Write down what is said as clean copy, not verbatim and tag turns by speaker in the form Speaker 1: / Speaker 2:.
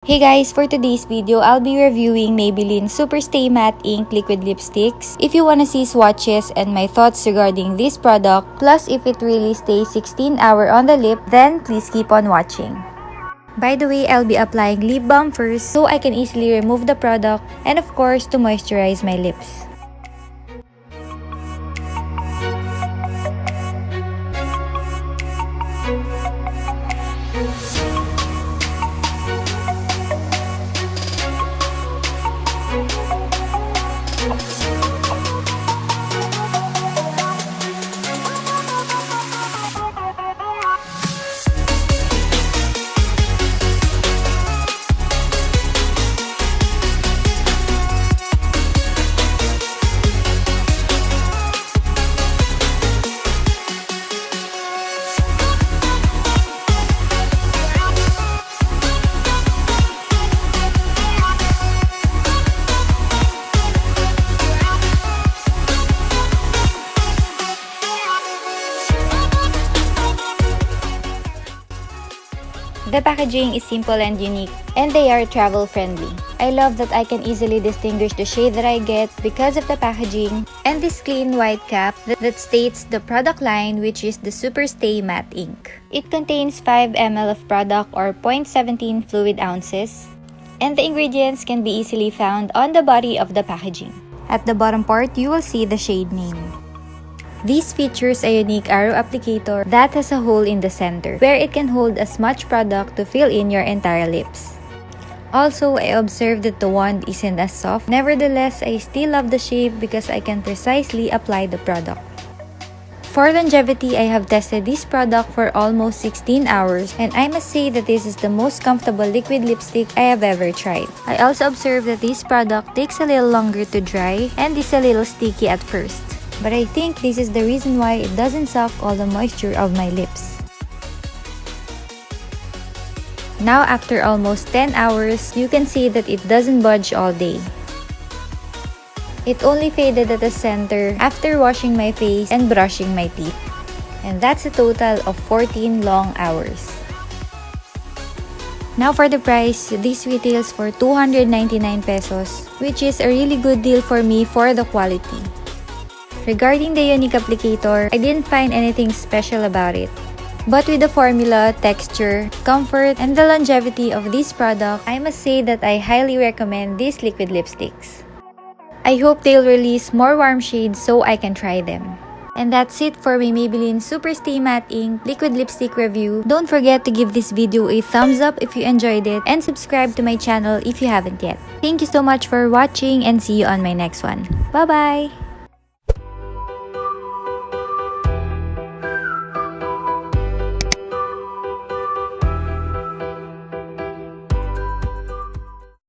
Speaker 1: Hey guys, for today's video, I'll be reviewing Maybelline Superstay Matte Ink Liquid Lipsticks. If you wanna see swatches and my thoughts regarding this product, plus if it really stays 16 hours on the lip, then please keep on watching. By the way, I'll be applying lip balm first so I can easily remove the product and of course to moisturize my lips. The packaging is simple and unique, and they are travel friendly. I love that I can easily distinguish the shade that I get because of the packaging and this clean white cap that states the product line, which is the Superstay Matte Ink. It contains 5 ml of product or 0.17 fluid ounces, and the ingredients can be easily found on the body of the packaging. At the bottom part, you will see the shade name. This features a unique arrow applicator that has a hole in the center, where it can hold as much product to fill in your entire lips. Also, I observed that the wand isn't as soft. Nevertheless, I still love the shape because I can precisely apply the product. For longevity, I have tested this product for almost 16 hours, and I must say that this is the most comfortable liquid lipstick I have ever tried. I also observed that this product takes a little longer to dry and is a little sticky at first. But I think this is the reason why it doesn't suck all the moisture of my lips. Now after almost 10 hours, you can see that it doesn't budge all day. It only faded at the center after washing my face and brushing my teeth. And that's a total of 14 long hours. Now for the price, this retails for 299 pesos, which is a really good deal for me for the quality. Regarding the unique applicator, I didn't find anything special about it. But with the formula, texture, comfort, and the longevity of this product, I must say that I highly recommend these liquid lipsticks. I hope they'll release more warm shades so I can try them. And that's it for my Maybelline Superstay Matte Ink Liquid Lipstick review. Don't forget to give this video a thumbs up if you enjoyed it and subscribe to my channel if you haven't yet. Thank you so much for watching and see you on my next one. Bye-bye!